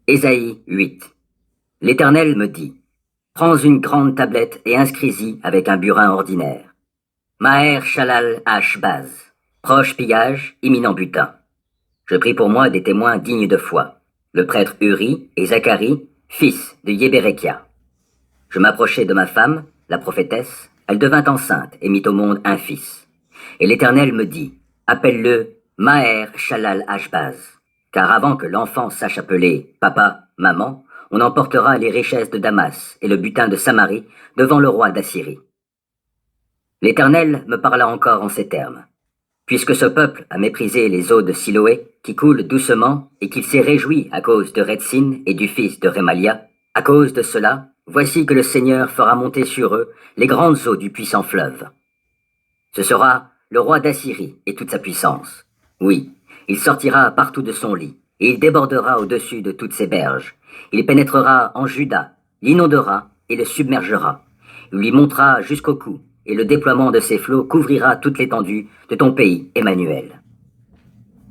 Ésaïe 8. L'Éternel me dit, prends une grande tablette et inscris-y avec un burin ordinaire. Maher Shalal Hashbaz, proche pillage, imminent butin. Je pris pour moi des témoins dignes de foi, le prêtre Uri et Zacharie, fils de Yébérekia. Je m'approchai de ma femme, la prophétesse, elle devint enceinte et mit au monde un fils. Et l'Éternel me dit, appelle-le Maher Shalal Hashbaz, car avant que l'enfant sache appeler papa, maman, on emportera les richesses de Damas et le butin de Samarie devant le roi d'Assyrie. L'Éternel me parla encore en ces termes. Puisque ce peuple a méprisé les eaux de Siloé, qui coulent doucement, et qu'il s'est réjoui à cause de Retsin et du fils de Rémalia, à cause de cela, voici que le Seigneur fera monter sur eux les grandes eaux du puissant fleuve. Ce sera le roi d'Assyrie et toute sa puissance. Oui, il sortira partout de son lit, et il débordera au-dessus de toutes ses berges. Il pénétrera en Juda, l'inondera et le submergera. Il lui montera jusqu'au cou, et le déploiement de ses flots couvrira toute l'étendue de ton pays, Emmanuel.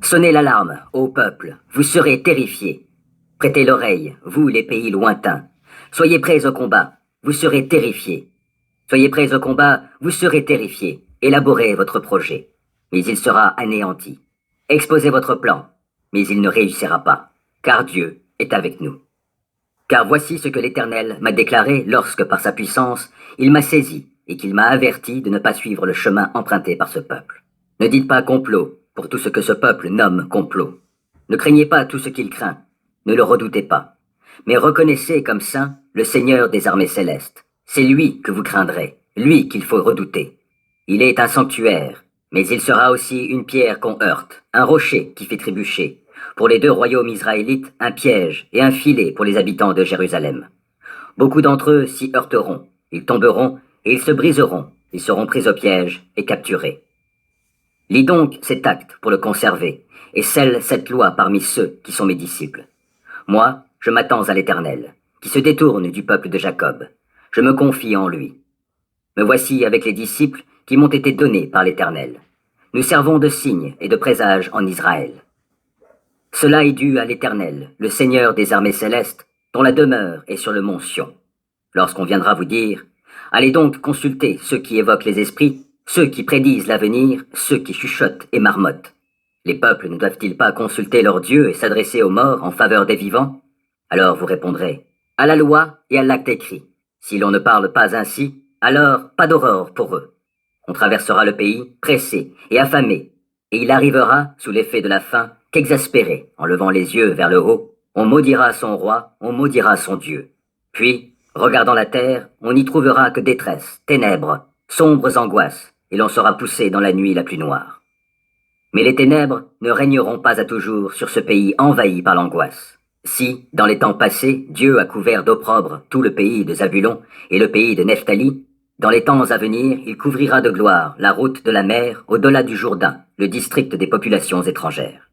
Sonnez l'alarme, ô peuple, vous serez terrifiés. Prêtez l'oreille, vous les pays lointains. Soyez prêts au combat, vous serez terrifiés. Soyez prêts au combat, vous serez terrifiés. Élaborez votre projet, mais il sera anéanti. Exposez votre plan, mais il ne réussira pas, car Dieu est avec nous. Car voici ce que l'Éternel m'a déclaré lorsque, par sa puissance, il m'a saisi et qu'il m'a averti de ne pas suivre le chemin emprunté par ce peuple. Ne dites pas complot pour tout ce que ce peuple nomme complot. Ne craignez pas tout ce qu'il craint, ne le redoutez pas. Mais reconnaissez comme saint le Seigneur des armées célestes. C'est lui que vous craindrez, lui qu'il faut redouter. Il est un sanctuaire, mais il sera aussi une pierre qu'on heurte, un rocher qui fait trébucher. Pour les deux royaumes israélites, un piège et un filet pour les habitants de Jérusalem. Beaucoup d'entre eux s'y heurteront, ils tomberont et ils se briseront, ils seront pris au piège et capturés. Lis donc cet acte pour le conserver, et scelle cette loi parmi ceux qui sont mes disciples. Moi, je m'attends à l'Éternel, qui se détourne du peuple de Jacob. Je me confie en lui. Me voici avec les disciples qui m'ont été donnés par l'Éternel. Nous servons de signe et de présage en Israël. Cela est dû à l'Éternel, le Seigneur des armées célestes, dont la demeure est sur le mont Sion. Lorsqu'on viendra vous dire, allez donc consulter ceux qui évoquent les esprits, ceux qui prédisent l'avenir, ceux qui chuchotent et marmottent. Les peuples ne doivent-ils pas consulter leur Dieu et s'adresser aux morts en faveur des vivants? Alors vous répondrez, à la loi et à l'acte écrit. Si l'on ne parle pas ainsi, alors pas d'aurore pour eux. On traversera le pays pressé et affamé, et il arrivera, sous l'effet de la faim, qu'exaspéré, en levant les yeux vers le haut, on maudira son roi, on maudira son Dieu. Puis, regardant la terre, on n'y trouvera que détresse, ténèbres, sombres angoisses, et l'on sera poussé dans la nuit la plus noire. Mais les ténèbres ne régneront pas à toujours sur ce pays envahi par l'angoisse. Si, dans les temps passés, Dieu a couvert d'opprobre tout le pays de Zabulon et le pays de Nephtali, dans les temps à venir, il couvrira de gloire la route de la mer au-delà du Jourdain, le district des populations étrangères.